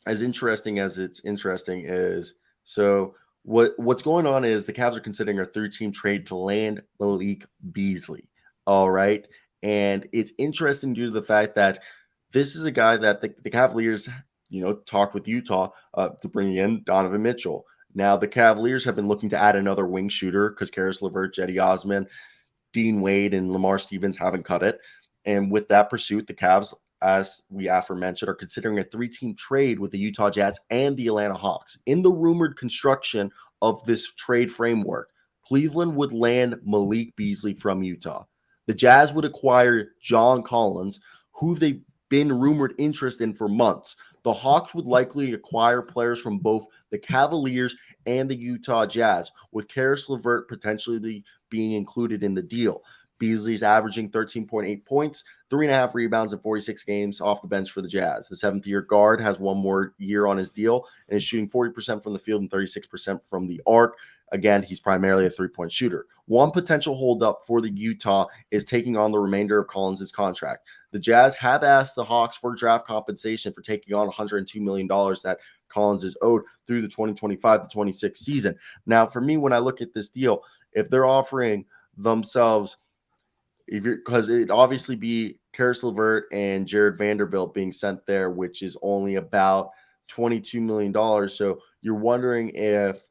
as interesting as it's interesting is so what's going on is the Cavs are considering a 3-team trade to land Malik Beasley. All right. And it's interesting due to the fact that this is a guy that the Cavaliers, talked with Utah to bring in Donovan Mitchell. Now the Cavaliers have been looking to add another wing shooter because Karis LeVert, Jetty Osman, Dean Wade, and Lamar Stevens haven't cut it. And with that pursuit, the Cavs, as we aforementioned, are considering a 3-team trade with the Utah Jazz and the Atlanta Hawks. In the rumored construction of this trade framework, Cleveland would land Malik Beasley from Utah. The Jazz would acquire John Collins, who they've been rumored interest in for months. The Hawks would likely acquire players from both the Cavaliers and the Utah Jazz, with Karis LeVert potentially being included in the deal. Beasley's averaging 13.8 points, 3.5 rebounds in 46 games off the bench for the Jazz. The 7th-year guard has one more year on his deal and is shooting 40% from the field and 36% from the arc. Again, he's primarily a 3-point shooter. One potential holdup for the Utah is taking on the remainder of Collins' contract. The Jazz have asked the Hawks for draft compensation for taking on $102 million that Collins is owed through the 2025-26 season. Now, for me, when I look at this deal, if they're offering themselves if you're because it'd obviously be Karis LeVert and Jared Vanderbilt being sent there, which is only about $22 million. So you're wondering if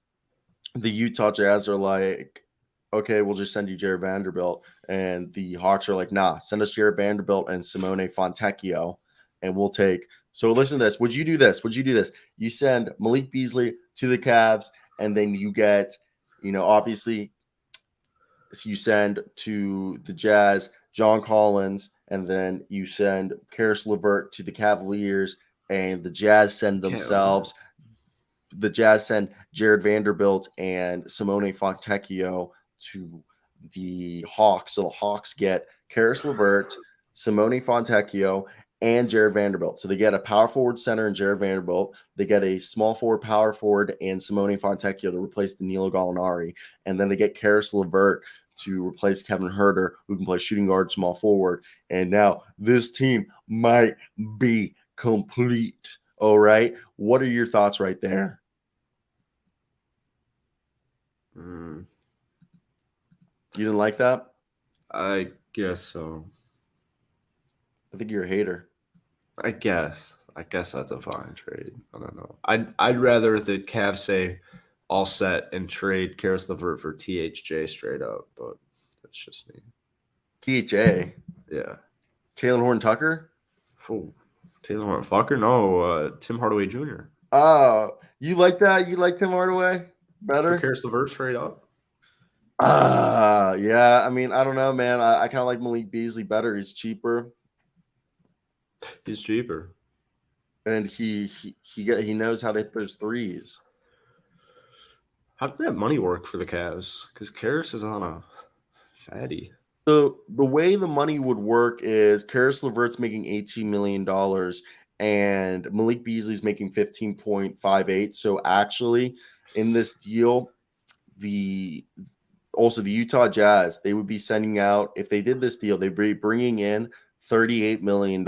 the Utah Jazz are like, okay, we'll just send you Jared Vanderbilt. And the Hawks are like, nah, send us Jared Vanderbilt and Simone Fontecchio, and we'll take. So listen to this. Would you do this? Would you do this? You send Malik Beasley to the Cavs, and then you get, obviously, you send to the Jazz John Collins, and then you send Karis LeVert to the Cavaliers, and the Jazz send themselves. The Jazz send Jared Vanderbilt and Simone Fontecchio to the Hawks. So the Hawks get Karis LeVert, Simone Fontecchio, and Jared Vanderbilt. So they get a power forward center in Jared Vanderbilt. They get a small forward, power forward, and Simone Fontecchio to replace Danilo Gallinari. And then they get Karis LeVert to replace Kevin Huerter, who can play shooting guard, small forward. And now this team might be complete. All right. What are your thoughts right there? You didn't like that? I guess so. I think you're a hater. I guess that's a fine trade. I don't know. I'd rather the Cavs say all set and trade Karis LeVert for THJ straight up, but that's just me. THJ? Yeah. Taylor Horton Tucker? Oh, Taylor Horton Fucker? No, Tim Hardaway Jr. Oh, you like that? You like Tim Hardaway better? For Karis LeVert straight up? Yeah. I mean, I don't know, man. I kind of like Malik Beasley better. He's cheaper. He's cheaper. And he knows how to hit those threes. How did that money work for the Cavs? Because Karis is on a fatty. So the way the money would work is Karis LeVert's making $18 million and Malik Beasley's making 15.58. So actually, in this deal, the Utah Jazz, they would be sending out, if they did this deal, they'd be bringing in $38 million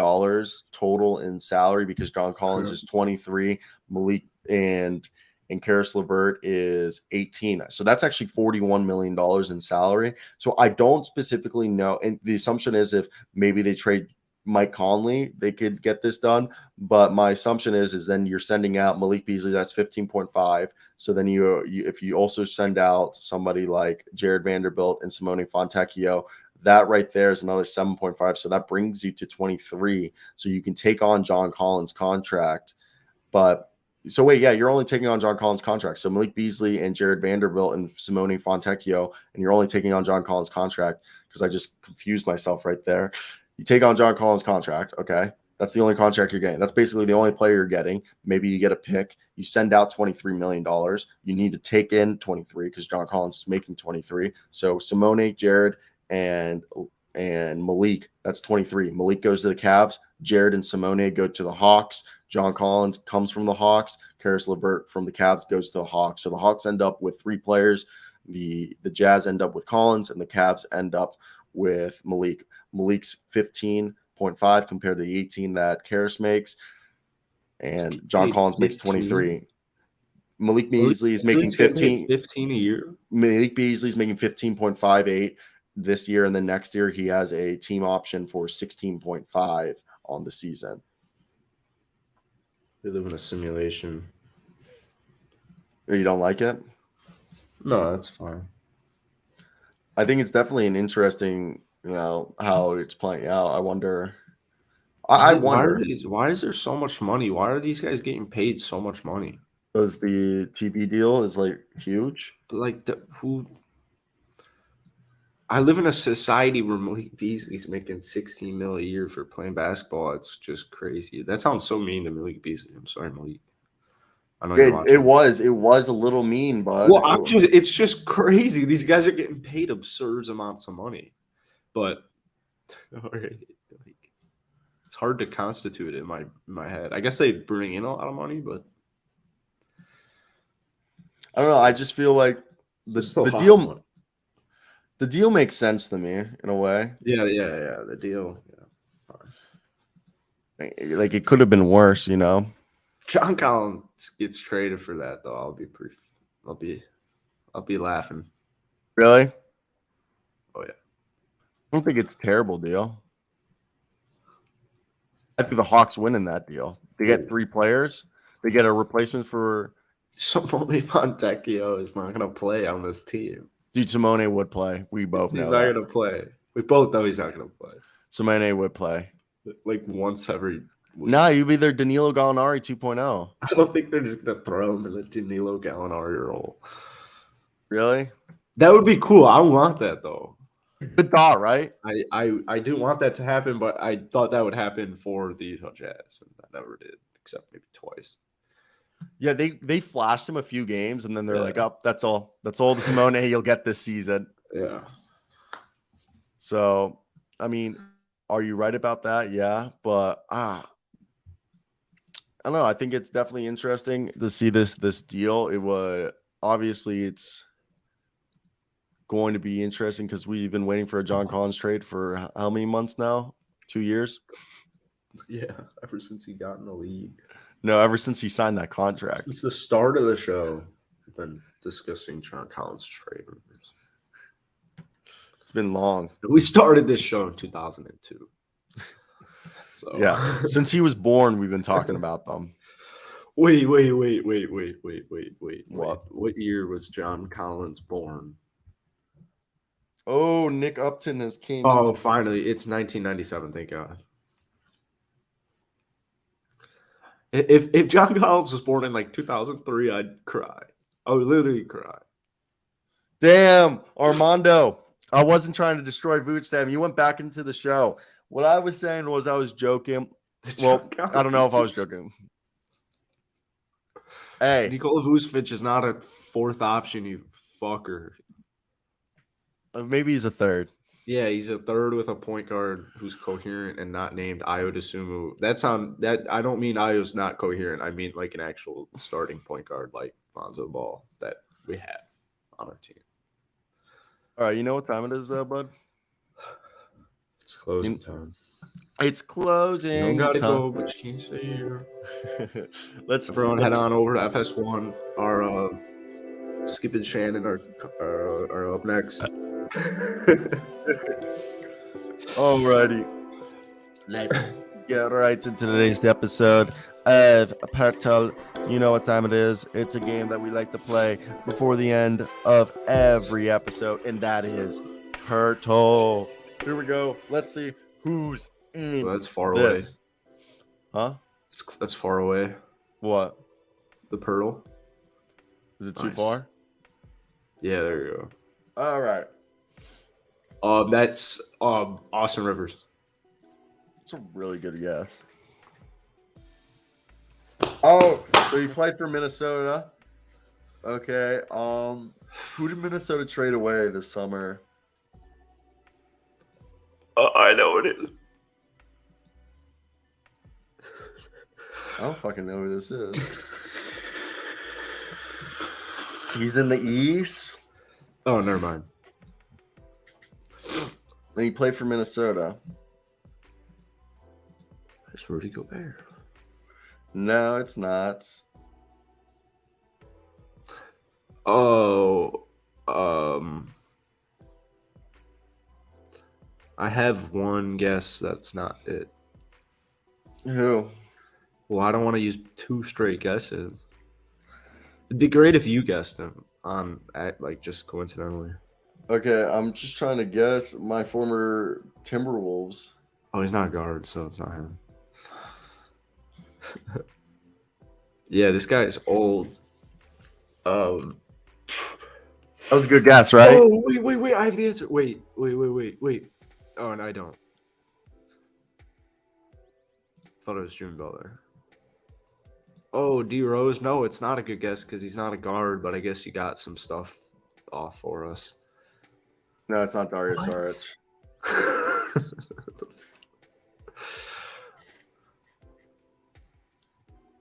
total in salary because John Collins is 23, Malik and Karis LeVert is 18. So that's actually $41 million in salary. So I don't specifically know. And the assumption is if maybe they trade Mike Conley, they could get this done. But my assumption is then you're sending out Malik Beasley, that's 15.5. So then you if you also send out somebody like Jared Vanderbilt and Simone Fontecchio, that right there is another 7.5. So that brings you to 23. So you can take on John Collins' contract. But so wait, yeah, you're only taking on John Collins' contract. So Malik Beasley and Jared Vanderbilt and Simone Fontecchio, and you're only taking on John Collins' contract because I just confused myself right there. You take on John Collins' contract, okay? That's the only contract you're getting. That's basically the only player you're getting. Maybe you get a pick. You send out $23 million. You need to take in 23 because John Collins is making 23. So Simone, Jared, and Malik, that's 23. Malik goes to the Cavs. Jared and Simone go to the Hawks. John Collins comes from the Hawks. Karis LeVert from the Cavs goes to the Hawks. So the Hawks end up with 3 players. The Jazz end up with Collins, and the Cavs end up with Malik. Malik's 15.5 compared to the 18 that Karis makes, and John Collins makes 23. Malik Beasley is making 15 a year. Malik Beasley's making 15.58 this year, and then next year he has a team option for 16.5 on the season. They live in a simulation. You don't like it? No, that's fine. I think it's definitely an interesting, how it's playing out. I wonder. I wonder. Why is there so much money? Why are these guys getting paid so much money? Because the TV deal is like huge. Like I live in a society where Malik Beasley's making $16 million a year for playing basketball. It's just crazy. That sounds so mean to Malik Beasley. I'm sorry, Malik. I know you're watching. It was a little mean, but it's just crazy. These guys are getting paid absurd amounts of money, but it's hard to constitute it in my head. I guess they bring in a lot of money, but I don't know. I just feel like the deal makes sense to me in a way. Yeah. The deal. Yeah. Like it could have been worse, John Collins gets traded for that though. I'll be laughing. Really? Oh yeah. don't think it's a terrible deal. I think the Hawks win in that deal. They get 3 players. They get a replacement for. Simone Fontecchio is not going to play on this team. Dude, Simone would play. We both know He's that. not going to play. We both know he's not going to play. Simone would play. Like once every week. Nah, you'd be their Danilo Gallinari 2.0. I don't think they're just going to throw him in the Danilo Gallinari role. Really? That would be cool. I want that, though. Good thought, right? I do want that to happen, but I thought that would happen for the Utah Jazz, and that never did, except maybe twice. Yeah, they flashed him a few games, and then they're like, "Oh, that's all. That's all the Simone you'll get this season." Yeah. So, I mean, are you right about that? Yeah, but I don't know. I think it's definitely interesting to see this deal. It was obviously it's going to be interesting because we've been waiting for a John Collins trade for how many months now? 2 years? Yeah, ever since he got in the league. No, ever since he signed that contract. Since the start of the show, we've been discussing John Collins trade rumors. It's been long. We started this show in 2002. So Yeah, since he was born, we've been talking about them. Wait. What? What year was John Collins born? Oh, Nick Upton has came. Oh, finally, it's 1997. Thank God. If John Collins was born in like 2003, I'd cry. I would literally cry. Damn, Armando. I wasn't trying to destroy Vucevic. You went back into the show. What I was saying was I was joking. Well, I don't know if I was joking. Hey. Nikola Vucevic is not a 4th option, you fucker. Maybe he's a 3rd. Yeah, he's a 3rd with a point guard who's coherent and not named Ayo Dosunmu. That I don't mean Ayo's not coherent. I mean like an actual starting point guard like Lonzo Ball that we have on our team. All right, you know what time it is, though, bud? It's closing time. It's closing. You don't gotta go, but you can't stay here. Let's everyone head on over to FS1. Our Skip and Shannon are up next. Alrighty, let's get right into today's episode of Pertal. You know what time it is. It's a game that we like to play before the end of every episode, and that is Pertal. Here we go. Let's see who's in. Well, that's far this. away. Huh? That's far away. What? The Pearl. Is it too far? Yeah, there you go. All right. That's Austin Rivers. That's a really good guess. Oh, so you played for Minnesota? Okay. Who did Minnesota trade away this summer? I know what it is. I don't fucking know who this is. He's in the East. Oh, never mind. Then he played for Minnesota. It's Rudy Gobert. No, it's not. Oh, I have one guess that's not it. Who? Well, I don't want to use 2 straight guesses. It'd be great if you guessed him just coincidentally. Okay, I'm just trying to guess my former Timberwolves. Oh, he's not a guard, so it's not him. Yeah, this guy is old. That was a good guess, right? Oh, wait. I have the answer. Wait. Oh, and I don't. Thought it was June Butler. Oh, D Rose. No, it's not a good guess because he's not a guard, but I guess you got some stuff off for us. No, it's not Dario Saric.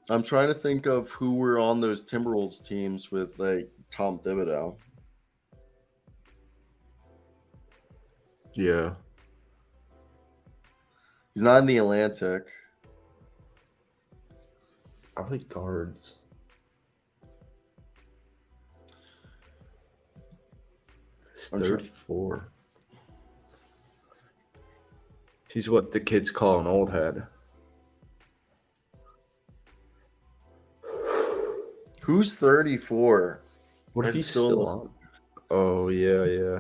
I'm trying to think of who were on those Timberwolves teams with like Tom Thibodeau. Yeah. He's not in the Atlantic. I like guards. It's 34. He's what the kids call an old head. Who's 34? What if And he's still still on? Oh yeah.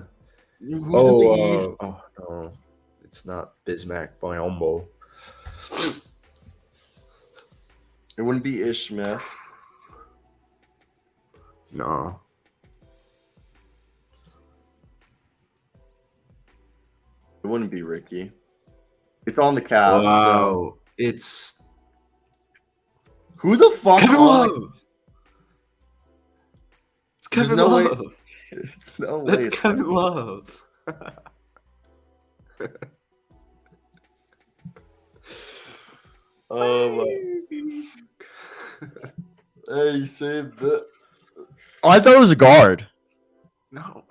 Who's in the East? Oh no, it's not Bismack Biombo. It wouldn't be Ish Smith. No. It wouldn't be Ricky. It's on the Cavs. Wow, So it's who the fuck? Kevin on Love. It's There's Kevin no way- Love. It's no way. That's It's Kevin Love. Oh my. Hey, you saved it. Oh, I thought it was a guard. No.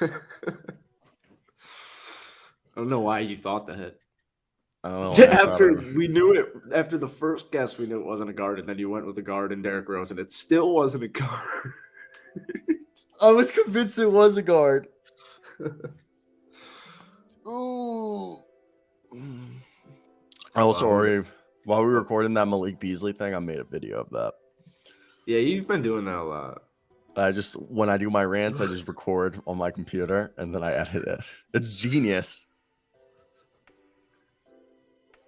I don't know why you thought that. I don't know. why I thought After it- we knew it, after the first guess, we knew it wasn't a guard, and then you went with a guard and Derrick Rose, and it still wasn't a guard. I was convinced it was a guard. Ooh. I also already, while we were recording that Malik Beasley thing, I made a video of that. Yeah, you've been doing that a lot. When I do my rants, I just record on my computer and then I edit it. It's genius.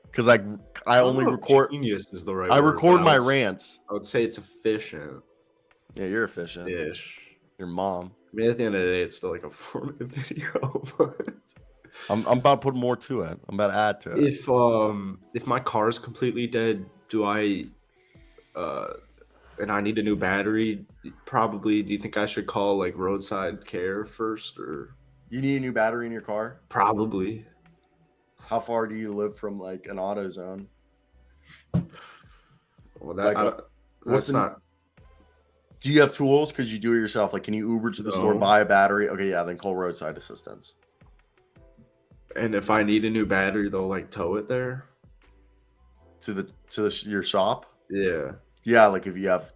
Because I don't only know if record, Genius is the right. I word, record but my would s- rants. I would say it's efficient Yeah, you're efficient. ish. Your mom. I mean, at the end of the day, it's still like a 4-minute video. But I'm about to put more to it. I'm about to add to it. if my car is completely dead, do I and I need a new battery? Probably. Do you think I should call like roadside care first, or You need a new battery in your car? probably? How far do you live from like an auto zone? Well, that Like, I- what's that's the- not. Do you have tools? Because you do it yourself. Like, can you Uber to the store, No. buy a battery? Okay, yeah, then call roadside assistance. And if I need a new battery, they'll like tow it there. Your shop. Yeah. Yeah, like if you have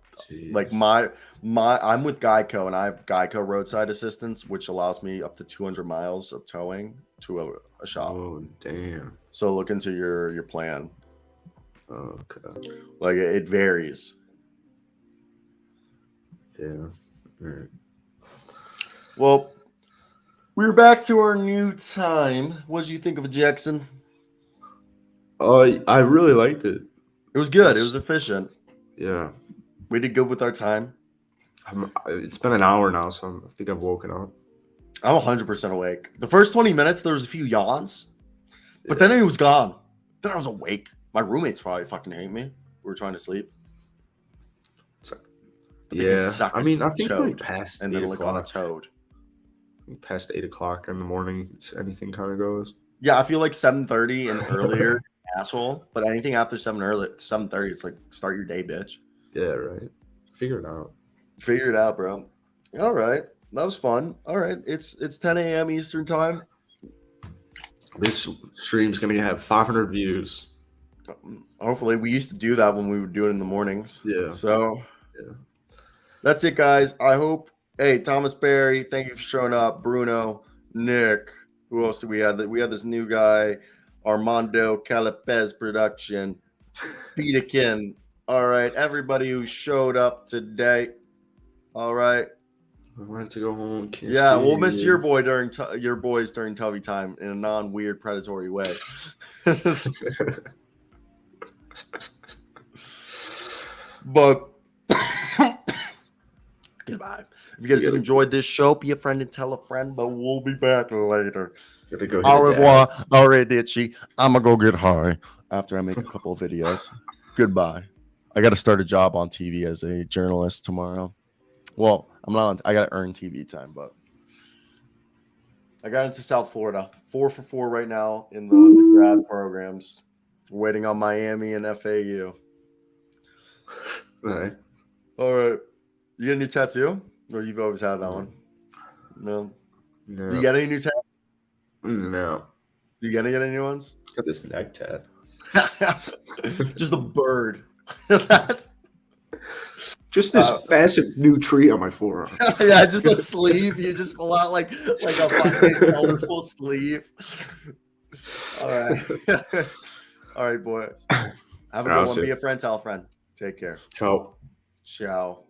like Jeez. I'm with Geico and I have Geico roadside assistance, which allows me up to 200 miles of towing to a shop. Oh damn. So look into your plan. Okay. Like it varies. Yeah. All right. Well, we're back to our new time. What did you think of it, Jackson? I really liked it. It was good. It was efficient. Yeah. We did good with our time. It's been an hour now, so I think I've woken up. I'm 100% awake. The first 20 minutes, there was a few yawns, but then it was gone. Then I was awake. My roommates probably fucking hate me. We were trying to sleep. But they can Yeah. suck I a mean, I think chode like past and 8 then lick on a o'clock. toad. Past 8 o'clock in the morning, anything kind of goes. Yeah, I feel like 7:30 and earlier, asshole. But anything after 7:30, it's like start your day, bitch. Yeah, right. Figure it out. Figure it out, bro. All right, that was fun. All right, it's 10 a.m. Eastern time. This stream's gonna have 500 views. Hopefully, we used to do that when we would do it in the mornings. Yeah. So, Yeah. that's it, guys. I hope. Hey, Thomas Barry, thank you for showing up. Bruno, Nick. Who else did we have? We had this new guy, Armando Calipez production. Peterkin. All right, everybody who showed up today. All right. I wanted to go home. Can't Yeah, see we'll miss your it. boy your boys during Tubby time in a non-weird predatory way. But goodbye. If you guys did enjoyed this show, be a friend and tell a friend. But we'll be back later. Gotta go hit Au a dab. revoir. Arrivederci. I'm gonna go get high after I make a couple of videos. Goodbye. I got to start a job on TV as a journalist tomorrow. Well, I'm not on. I got to earn TV time, but I got into South Florida. 4 for 4 right now in the grad programs. Waiting on Miami and FAU. All right. All right. You get a new tattoo? Or you've always had that one? No. No. Do you get any new tattoos? No. You gonna get any new ones? Got this neck tat. Just a bird. That's Just this massive new tree on my forearm. Yeah, just a sleeve. You just pull out like a fucking colorful sleeve. All right. All right, boys. Have a good one. Be a friend, tell a friend. Take care. Ciao. Ciao.